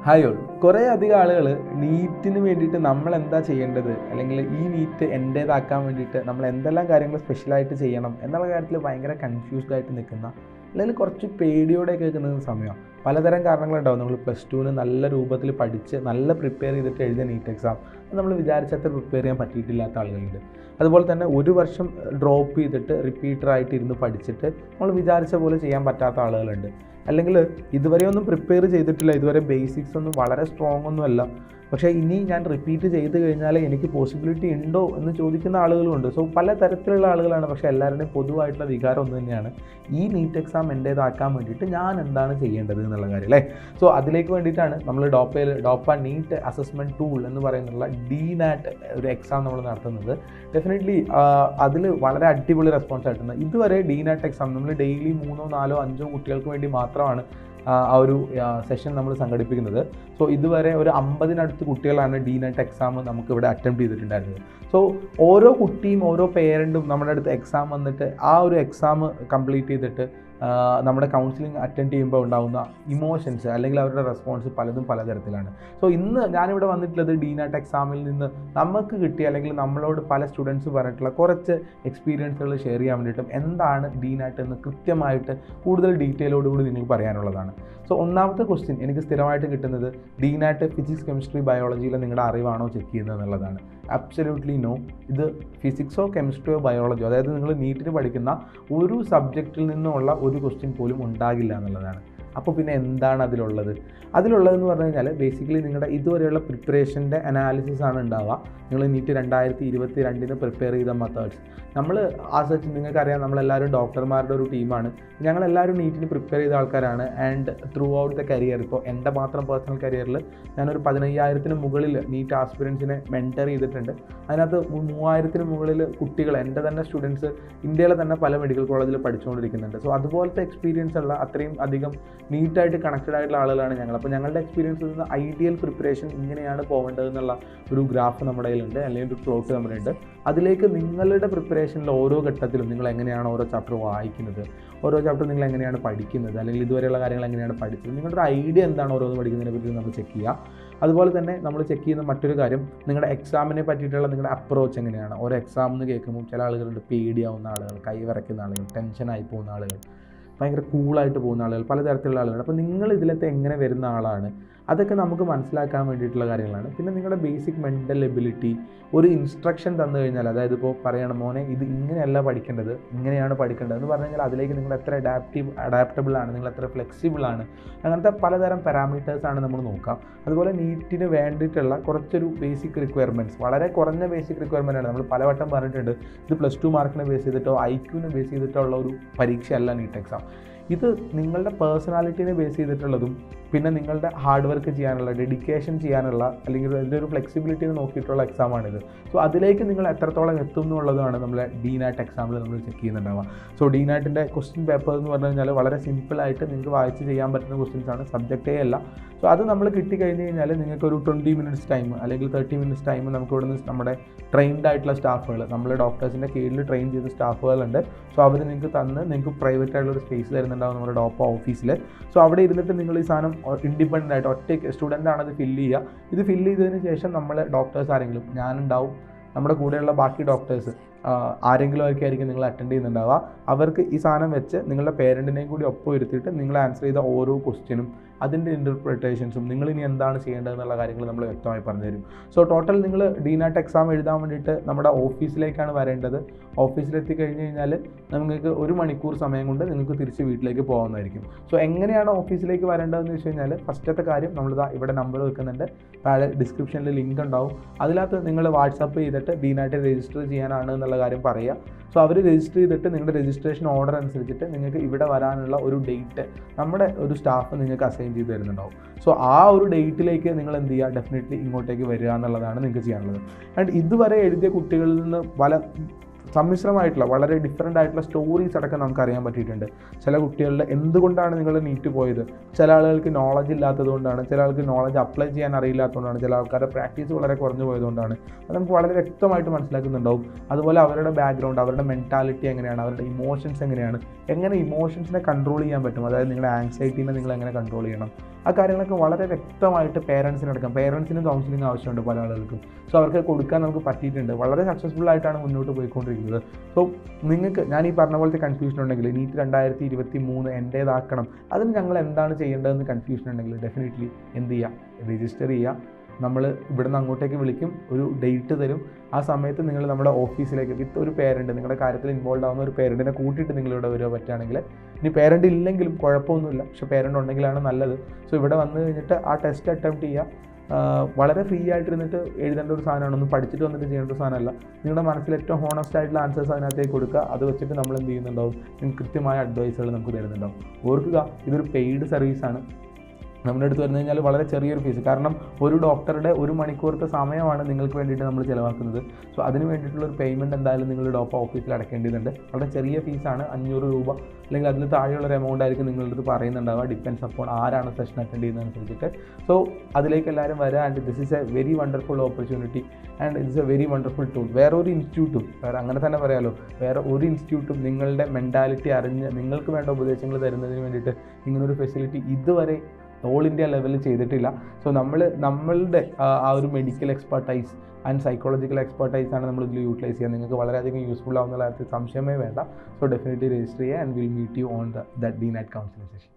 Hi all. കുറേ അധികം ആളുകൾ നീറ്റിന് വേണ്ടിയിട്ട് നമ്മൾ എന്താ ചെയ്യേണ്ടത്, അല്ലെങ്കിൽ ഈ നീറ്റ് എൻ്റേതാക്കാൻ വേണ്ടിയിട്ട് നമ്മൾ എന്തെല്ലാം കാര്യങ്ങൾ സ്പെഷ്യലായിട്ട് ചെയ്യണം എന്നുള്ള കാര്യത്തിൽ ഭയങ്കര കൺഫ്യൂസ്ഡ് ആയിട്ട് നിൽക്കുന്ന, അല്ലെങ്കിൽ കുറച്ച് പേടിയോടെ കേൾക്കുന്ന സമയമാണ്. പലതരം കാരണങ്ങളുണ്ടാവും. നമ്മൾ +2 നല്ല രൂപത്തിൽ പഠിച്ച് നല്ല പ്രിപ്പയർ ചെയ്തിട്ട് എഴുതിയ നീറ്റ് എക്സാം നമ്മൾ വിചാരിച്ചത്ര പ്രിപ്പയർ ചെയ്യാൻ പറ്റിയിട്ടില്ലാത്ത ആളുകളുണ്ട്. അതുപോലെ തന്നെ ഒരു വർഷം ഡ്രോപ്പ് ചെയ്തിട്ട് റിപ്പീറ്ററായിട്ട് ഇരുന്ന് പഠിച്ചിട്ട് നമ്മൾ വിചാരിച്ച പോലെ ചെയ്യാൻ പറ്റാത്ത ആളുകളുണ്ട്. അല്ലെങ്കിൽ ഇതുവരെ ഒന്നും പ്രിപ്പയർ ചെയ്തിട്ടില്ല, ഇതുവരെ ബേസിക്സ് ഒന്നും വളരെ സ്ട്രോങ് ഒന്നുമല്ല, പക്ഷേ ഇനി ഞാൻ റിപ്പീറ്റ് ചെയ്ത് കഴിഞ്ഞാൽ എനിക്ക് പോസിബിലിറ്റി ഉണ്ടോ എന്ന് ചോദിക്കുന്ന ആളുകളുമുണ്ട്. സോ പല തരത്തിലുള്ള ആളുകളാണ്. പക്ഷേ എല്ലാവരുടെയും പൊതുവായിട്ടുള്ള വികാരം ഒന്ന് തന്നെയാണ്, ഈ നീറ്റ് എക്സാം എൻ്റേതാക്കാൻ വേണ്ടിയിട്ട് ഞാൻ എന്താണ് ചെയ്യേണ്ടത് എന്നുള്ള കാര്യം അല്ലേ. സോ അതിലേക്ക് വേണ്ടിയിട്ടാണ് നമ്മൾ ഡോപ്പ നീറ്റ് അസസ്മെൻറ്റ് ടൂൾ എന്ന് പറയുന്നുള്ള DNAT ഒരു എക്സാം നമ്മൾ നടത്തുന്നത്. ഡെഫിനറ്റ്ലി അതിൽ വളരെ അടിപൊളി റെസ്പോൺസ് ആയിട്ടുണ്ട്. ഇതുവരെ DNAT എക്സാം നമ്മൾ ഡെയിലി 3, 4, 5 കുട്ടികൾക്ക് വേണ്ടി മാത്രമാണ് ആ ഒരു സെഷൻ നമ്മൾ സംഘടിപ്പിക്കുന്നത്. സോ ഇതുവരെ ഒരു 50-നടുത്ത് കുട്ടികളാണ് DNAT എക്സാം നമുക്കിവിടെ അറ്റംപ്റ്റ് ചെയ്തിട്ടുണ്ടായിരുന്നത്. സോ ഓരോ കുട്ടിയും ഓരോ പേരൻറ്റും നമ്മുടെ അടുത്ത് എക്സാം വന്നിട്ട് ആ ഒരു എക്സാം കംപ്ലീറ്റ് ചെയ്തിട്ട് നമ്മുടെ കൗൺസിലിംഗ് അറ്റൻഡ് ചെയ്യുമ്പോൾ ഉണ്ടാകുന്ന ഇമോഷൻസ് അല്ലെങ്കിൽ അവരുടെ റെസ്പോൺസ് പലതും പലതരത്തിലാണ്. സോ ഇന്ന് ഞാനിവിടെ വന്നിട്ടുള്ളത് DNAT എക്സാമിൽ നിന്ന് നമുക്ക് കിട്ടിയ, അല്ലെങ്കിൽ നമ്മളോട് പല സ്റ്റുഡൻസ് പറഞ്ഞിട്ടുള്ള കുറച്ച് എക്സ്പീരിയൻസുകൾ ഷെയർ ചെയ്യാൻ വേണ്ടിയിട്ടും എന്താണ് DNAT എന്ന് കൃത്യമായിട്ട് കൂടുതൽ ഡീറ്റെയിലോടുകൂടി നിങ്ങൾക്ക് പറയാനുള്ളതാണ്. സോ ഒന്നാമത്തെ ക്വസ്റ്റ്യൻ എനിക്ക് സ്ഥിരമായിട്ട് കിട്ടുന്നത്, DNAT ഫിസിക്സ്, കെമിസ്ട്രി, ബയോളജിയിലെ നിങ്ങളുടെ അറിവാണോ ചെക്ക് ചെയ്യുന്നത് എന്നുള്ളതാണ്. Absolutely no. ഇത് ഫിസിക്സോ കെമിസ്ട്രിയോ ബയോളജിയോ, അതായത് നിങ്ങൾ നീറ്റിന് പഠിക്കുന്ന ഒരു സബ്ജക്റ്റിൽ നിന്നുള്ള ഒരു ക്വസ്റ്റ്യൻ പോലും ഉണ്ടാകില്ല എന്നുള്ളതാണ്. അപ്പോൾ പിന്നെ എന്താണ് അതിലുള്ളതെന്ന് പറഞ്ഞു കഴിഞ്ഞാൽ ബേസിക്കലി നിങ്ങളുടെ ഇതുവരെയുള്ള പ്രിപ്പറേഷൻ്റെ അനാലിസിസ് ആണ് ഉണ്ടാവുക. നിങ്ങൾ നീറ്റ് 2022 പ്രിപ്പയർ ചെയ്ത മെത്തേഡ്സ് നമ്മൾ സച്ച് നിങ്ങൾക്കറിയാം, നമ്മളെല്ലാവരും ഡോക്ടർമാരുടെ ഒരു ടീമാണ്. ഞങ്ങളെല്ലാവരും നീറ്റിന് പ്രിപ്പയർ ചെയ്ത ആൾക്കാരാണ്. And through out the career, ഇപ്പോൾ എൻ്റെ മാത്രം പേഴ്സണൽ കരിയറിൽ ഞാനൊരു 15,000-ന് മുകളിൽ നീറ്റ് ആസ്പിരൻസിനെ മെൻറ്റർ ചെയ്തിട്ടുണ്ട്. അതിനകത്ത് 3,000-ന് മുകളിൽ കുട്ടികൾ, എൻ്റെ തന്നെ സ്റ്റുഡൻസ് ഇന്ത്യയിലെ തന്നെ പല മെഡിക്കൽ കോളേജിൽ പഠിച്ചുകൊണ്ടിരിക്കുന്നുണ്ട്. സോ അതുപോലത്തെ എക്സ്പീരിയൻസ് ഉള്ള, അത്രയും അധികം നീറ്റായിട്ട് കണക്റ്റഡ് ആയിട്ടുള്ള ആളുകളാണ് ഞങ്ങൾ. അപ്പോൾ ഞങ്ങളുടെ എക്സ്പീരിയൻസിൽ നിന്ന് ഐഡിയൽ പ്രിപ്പറേഷൻ ഇങ്ങനെയാണ് പോകേണ്ടതെന്നുള്ള ഒരു ഗ്രാഫ് നമ്മുടെ കയ്യിലുണ്ട്, അല്ലെങ്കിൽ ഒരു പ്ലോട്ട് നമ്മുടെ ഉണ്ട്. അതിലേക്ക് നിങ്ങളുടെ പ്രിപ്പറേഷനിൽ ഓരോ ഘട്ടത്തിലും നിങ്ങൾ എങ്ങനെയാണ് ഓരോ ചാപ്റ്റർ വായിക്കുന്നത്, ഓരോ ചാപ്റ്റർ നിങ്ങൾ എങ്ങനെയാണ് പഠിക്കുന്നത്, അല്ലെങ്കിൽ ഇതുവരെയുള്ള കാര്യങ്ങൾ എങ്ങനെയാണ് പഠിച്ചത്, നിങ്ങളുടെ ഒരു ഐഡിയ എന്താണ് ഓരോന്ന് പഠിക്കുന്നതിനെ പറ്റി നമ്മൾ ചെക്ക് ചെയ്യുക. അതുപോലെ തന്നെ നമ്മൾ ചെക്ക് ചെയ്യുന്ന മറ്റൊരു കാര്യം, നിങ്ങളുടെ എക്സാമിനെ പറ്റിയിട്ടുള്ള നിങ്ങളുടെ അപ്രോച്ച് എങ്ങനെയാണ്. ഓരോ എക്സാം എന്ന് കേൾക്കുമ്പോൾ ചില ആളുകളുണ്ട് പേടിയാവുന്ന ആളുകൾ, കൈ വിറയ്ക്കുന്ന ആളുകൾ, ടെൻഷനായി പോകുന്ന ആളുകൾ, ഭയങ്കര കൂളായിട്ട് പോകുന്ന ആളുകൾ, പലതരത്തിലുള്ള ആളുകൾ. അപ്പോൾ നിങ്ങൾ ഇതിലത്തെ എങ്ങനെ വരുന്ന ആളാണ്, അതൊക്കെ നമുക്ക് മനസ്സിലാക്കാൻ വേണ്ടിയിട്ടുള്ള കാര്യങ്ങളാണ്. പിന്നെ നിങ്ങളുടെ ബേസിക് മെൻ്റൽ എബിലിറ്റി, ഒരു ഇൻസ്ട്രക്ഷൻ തന്നു കഴിഞ്ഞാൽ, അതായത് ഇപ്പോൾ പറയണം മോനെ ഇത് ഇങ്ങനെയല്ല പഠിക്കേണ്ടത്, ഇങ്ങനെയാണ് പഠിക്കേണ്ടത് എന്ന് പറഞ്ഞു കഴിഞ്ഞാൽ അതിലേക്ക് നിങ്ങൾ എത്ര അഡാപ്റ്റബിൾ ആണ്, നിങ്ങൾ എത്ര ഫ്ലെക്സിബിൾ ആണ്, അങ്ങനത്തെ പലതരം പാരാമീറ്റേഴ്സാണ് നമ്മൾ നോക്കാം. അതുപോലെ നീറ്റിന് വേണ്ടിയിട്ടുള്ള കുറച്ചൊരു ബേസിക് റിക്വയർമെൻറ്റ്സ്, വളരെ കുറഞ്ഞ ബേസിക് റിക്വയർമെൻ്റ് ആണ്. നമ്മൾ പലവട്ടം പറഞ്ഞിട്ടുണ്ട്, ഇത് +2 മാർക്കിനെ ബേസ് ചെയ്തിട്ടോ IQനെ ബേസ് ചെയ്തിട്ടോ ഉള്ള ഒരു പരീക്ഷയല്ല നീറ്റ് എക്സാം. ഇത് നിങ്ങളുടെ പേഴ്സണാലിറ്റിനെ ബേസ് ചെയ്തിട്ടുള്ളതും, പിന്നെ നിങ്ങളുടെ ഹാർഡ് വർക്ക് ചെയ്യാനുള്ള, ഡെഡിക്കേഷൻ ചെയ്യാനുള്ള, അല്ലെങ്കിൽ അതിൻ്റെ ഒരു ഫ്ലെക്സിബിലിറ്റി നോക്കിയിട്ടുള്ള എക്സാമാണിത്. സോ അതിലേക്ക് നിങ്ങൾ എത്രത്തോളം എത്തും എന്നുള്ളതാണ് നമ്മളെ DNAT എക്സാമിൽ നമ്മൾ ചെക്ക് ചെയ്യുന്നുണ്ടാവുക. സോ DNATൻ്റെ ക്വസ്റ്റ്യൻ പേപ്പർ എന്ന് പറഞ്ഞു കഴിഞ്ഞാൽ വളരെ സിമ്പിളായിട്ട് നിങ്ങൾക്ക് വായിച്ച് ചെയ്യാൻ പറ്റുന്ന ക്വസ്റ്റ്യൻസാണ്, സബ്ജക്റ്റേ അല്ല. സോ അത് നമ്മൾ കിട്ടിക്കഴിഞ്ഞ് കഴിഞ്ഞാൽ നിങ്ങൾക്കൊരു 20 മിനിറ്റ്സ് ടൈം അല്ലെങ്കിൽ 30 മിനിറ്റ്സ് ടൈം നമുക്ക് ഇവിടെ നിന്ന് നമ്മുടെ ട്രെയിൻഡ് ആയിട്ടുള്ള സ്റ്റാഫുകൾ, നമ്മൾ ഡോക്ടേഴ്സിൻ്റെ കീഴിൽ ട്രെയിൻ ചെയ്ത സ്റ്റാഫുകളുണ്ട്. സോ അവർ നിങ്ങൾക്ക് പ്രൈവറ്റ് ആയിട്ടുള്ളൊരു സ്പേസ് തരുന്നുണ്ടാവും നമ്മുടെ ഡോപ്പ ഓഫീസിൽ. സോ അവിടെ ഇരുന്നിട്ട് നിങ്ങൾ ഈ സാധനം ഇൻഡിപെൻഡൻ്റ് ആയിട്ട് ഒറ്റയ്ക്ക് സ്റ്റുഡൻ്റ് ആണത് ഫില്ല് ചെയ്യുക. ഇത് ഫില്ല് ചെയ്തതിന് ശേഷം നമ്മൾ ഡോക്ടേഴ്സ് ആരെങ്കിലും, ഞാനുണ്ടാവും, നമ്മുടെ കൂടെയുള്ള ബാക്കി ഡോക്ടേഴ്സ് ആരെങ്കിലും ആയിരിക്കും നിങ്ങൾ അറ്റൻഡ് ചെയ്യുന്നുണ്ടാവുക. അവർക്ക് ഈ സാധനം വെച്ച് നിങ്ങളുടെ പേരൻറ്റിനെയും കൂടി ഒപ്പം ഇരുത്തിയിട്ട് നിങ്ങൾ ആൻസർ ചെയ്ത ഓരോ ക്വസ്റ്റ്യനും അതിൻ്റെ ഇൻ്റർപ്രിട്ടേഷൻസും നിങ്ങളിനി എന്താണ് ചെയ്യേണ്ടതെന്നുള്ള കാര്യങ്ങൾ നമ്മൾ വ്യക്തമായി പറഞ്ഞുതരും. സോ ടോട്ടൽ നിങ്ങൾ DNAT എക്സാം എഴുതാൻ വേണ്ടിയിട്ട് നമ്മുടെ ഓഫീസിലേക്കാണ് വരേണ്ടത്. ഓഫീസിലെത്തി കഴിഞ്ഞ് കഴിഞ്ഞാൽ നിങ്ങൾക്ക് 1 മണിക്കൂർ സമയം കൊണ്ട് നിങ്ങൾക്ക് തിരിച്ച് വീട്ടിലേക്ക് പോകാവുന്നതായിരിക്കും. സോ എങ്ങനെയാണ് ഓഫീസിലേക്ക് വരേണ്ടതെന്ന് വെച്ച് കഴിഞ്ഞാൽ, ഫസ്റ്റത്തെ കാര്യം നമ്മളിതാ ഇവിടെ നമ്പർ വെക്കുന്നുണ്ട്, താഴെ ഡിസ്ക്രിപ്ഷനിൽ ലിങ്ക് ഉണ്ടാവും. അതിനകത്ത് നിങ്ങൾ വാട്സാപ്പ് ചെയ്തിട്ട് DNAT രജിസ്റ്റർ ചെയ്യാനാണ് എന്നുള്ള കാര്യം പറയുക. സോ അവർ രജിസ്റ്റർ ചെയ്തിട്ട് നിങ്ങളുടെ രജിസ്ട്രേഷൻ ഓർഡർ അനുസരിച്ചിട്ട് നിങ്ങൾക്ക് ഇവിടെ വരാനുള്ള ഒരു ഡേറ്റ് നമ്മുടെ ഒരു സ്റ്റാഫ് നിങ്ങൾക്ക് അസൈൻ ചെയ്ത് തരുന്നുണ്ടാവും. സോ ആ ഒരു ഡേറ്റിലേക്ക് നിങ്ങൾ എന്ത് ചെയ്യുക, ഡെഫിനറ്റ്ലി ഇങ്ങോട്ടേക്ക് വരിക എന്നുള്ളതാണ് നിങ്ങൾക്ക് ചെയ്യാനുള്ളത്. ആൻഡ് ഇതുവരെ എഴുതിയ കുട്ടികളിൽ നിന്ന് സമ്മിശ്രമായിട്ടുള്ള, വളരെ ഡിഫറൻ്റ് ആയിട്ടുള്ള സ്റ്റോറീസ് അടക്കം നമുക്ക് അറിയാൻ പറ്റിയിട്ടുണ്ട്. ചില കുട്ടികളുടെ എന്തുകൊണ്ടാണ് നിങ്ങൾ നീറ്റ് പോയത്, ചില ആളുകൾക്ക് നോളജ് ഇല്ലാത്തതുകൊണ്ടാണ്, ചില ആൾക്ക് നോളജ് അപ്ലൈ ചെയ്യാൻ അറിയില്ലാത്തതുകൊണ്ടാണ്, ചില ആൾക്കാരുടെ പ്രാക്ടീസ് വളരെ കുറഞ്ഞു പോയതുകൊണ്ടാണ്. അത് നമുക്ക് വളരെ വ്യക്തമായിട്ട് മനസ്സിലാക്കുന്നുണ്ടാവും. അതുപോലെ അവരുടെ ബാക്ക്ഗ്രൗണ്ട്, അവരുടെ മെൻറ്റാലിറ്റി എങ്ങനെയാണ്, അവരുടെ ഇമോഷൻസ് എങ്ങനെ ഇമോഷൻസിനെ കൺട്രോൾ ചെയ്യാൻ പറ്റും, അതായത് നിങ്ങളുടെ ആങ്സൈറ്റീനെ നിങ്ങൾ എങ്ങനെ കൺട്രോൾ ചെയ്യണം, ആ കാര്യങ്ങളൊക്കെ വളരെ വ്യക്തമായിട്ട് പേരൻസിനടക്കം, പേരൻസിന് കൗൺസിലിംഗ് ആവശ്യമുണ്ട് പല ആളുകൾക്കും. സോ അവർക്ക് കൊടുക്കാൻ നമുക്ക് പറ്റിയിട്ടുണ്ട്, വളരെ സക്സസ്ഫുൾ ആയിട്ടാണ് മുന്നോട്ട് പോയിക്കൊണ്ടിരിക്കുന്നത്. സോ നിങ്ങൾക്ക് ഞാൻ ഈ പറഞ്ഞ പോലത്തെ കൺഫ്യൂഷൻ ഉണ്ടെങ്കിൽ നീറ്റ് 2023 എൻ്റേതാക്കണം, അതിന് ഞങ്ങൾ എന്താണ് ചെയ്യേണ്ടതെന്ന് കൺഫ്യൂഷൻ ഉണ്ടെങ്കിൽ ഡെഫിനറ്റ്ലി എന്ത് ചെയ്യുക, രജിസ്റ്റർ ചെയ്യുക. നമ്മൾ ഇവിടുന്ന് അങ്ങോട്ടേക്ക് വിളിക്കും, ഒരു ഡേറ്റ് തരും. ആ സമയത്ത് നിങ്ങൾ നമ്മുടെ ഓഫീസിലേക്ക് വിത്ത് ഒരു പേരൻറ്റ്, നിങ്ങളുടെ കാര്യത്തിൽ ഇൻവോൾവ് ആവുന്ന ഒരു പേരൻറ്റിനെ കൂട്ടിയിട്ട് നിങ്ങളിവിടെ വരിക പറ്റുകയാണെങ്കിൽ. ഇനി പേരൻറ്റ് ഇല്ലെങ്കിലും കുഴപ്പമൊന്നുമില്ല, പക്ഷേ പേരൻറ്റ് ഉണ്ടെങ്കിലാണ് നല്ലത്. സോ ഇവിടെ വന്നു കഴിഞ്ഞിട്ട് ആ ടെസ്റ്റ് അറ്റംപ്റ്റ് ചെയ്യുക. വളരെ ഫ്രീ ആയിട്ടിരുന്നിട്ട് എഴുതേണ്ട ഒരു സാധനമാണ്, ഒന്നും പഠിച്ചിട്ട് വന്നിട്ട് ചെയ്യേണ്ട ഒരു സാധനമല്ല. നിങ്ങളുടെ മനസ്സിൽ ഏറ്റവും ഹോണസ്റ്റ് ആയിട്ടുള്ള ആൻസേഴ്സ് അതിനകത്തേക്ക് കൊടുക്കുക. അത് വെച്ചിട്ട് നമ്മൾ എന്ത് ചെയ്യുന്നുണ്ടാവും, നിങ്ങൾക്ക് കൃത്യമായ അഡ്വൈസുകൾ നമുക്ക് തരുന്നുണ്ടാവും. ഓർക്കുക, ഇതൊരു പെയ്ഡ് സർവീസാണ്. നമ്മുടെ അടുത്ത് വന്നു കഴിഞ്ഞാൽ വളരെ ചെറിയൊരു ഫീസ്, കാരണം ഒരു ഡോക്ടറുടെ 1 മണിക്കൂറത്തെ സമയമാണ് നിങ്ങൾക്ക് വേണ്ടിയിട്ട് നമ്മൾ ചിലവാക്കുന്നത്. സോ അതിന് വേണ്ടിയിട്ടുള്ളൊരു പേയ്മെൻറ്റ് എന്തായാലും നിങ്ങൾ ഓഫീസിൽ അടക്കേണ്ടതുണ്ട്. വളരെ ചെറിയ ഫീസാണ്, 500 രൂപ അല്ലെങ്കിൽ അതിൽ താഴെയുള്ളൊരു എമൗണ്ട് ആയിരിക്കും നിങ്ങളുടെ അടുത്ത് പറയുന്നുണ്ടാവുക, ഡിപ്പെൻഡ്സ് അപ്പോൺ ആരാണ് സെഷൻ അറ്റൻഡ് ചെയ്യുന്നതനുസരിച്ചിട്ട്. സോ അതിലേക്ക് എല്ലാവരും വരിക. And this is A very wonderful opportunity and it's A very wonderful tool. വേറെ ഒരു ഇൻസ്റ്റിറ്റ്യൂട്ടും, അങ്ങനെ തന്നെ പറയാമല്ലോ, വേറെ ഒരു ഇൻസ്റ്റിറ്റ്യൂട്ടും നിങ്ങളുടെ മെൻറ്റാലിറ്റി അറിഞ്ഞ് നിങ്ങൾക്ക് വേണ്ട ഉപദേശങ്ങൾ തരുന്നതിന് വേണ്ടിയിട്ട് ഇങ്ങനൊരു ഫെസിലിറ്റി ഇതുവരെ ഓൾ ഇന്ത്യ ലെവലിൽ ചെയ്തിട്ടില്ല. സോ നമ്മളുടെ ആ ഒരു medical expertise and psychological expertise ആണ് നമ്മൾ ഇതിൽ യൂട്ടിലൈസ് ചെയ്യുക. നിങ്ങൾക്ക് വളരെയധികം യൂസ്ഫുൾ ആവുന്ന കാര്യത്തിൽ സംശയമേ വേണ്ട. സോ ഡെഫിനറ്റ്ലി രജിസ്റ്റർ ചെയ്യുക and will meet you on that DNAT counselling session.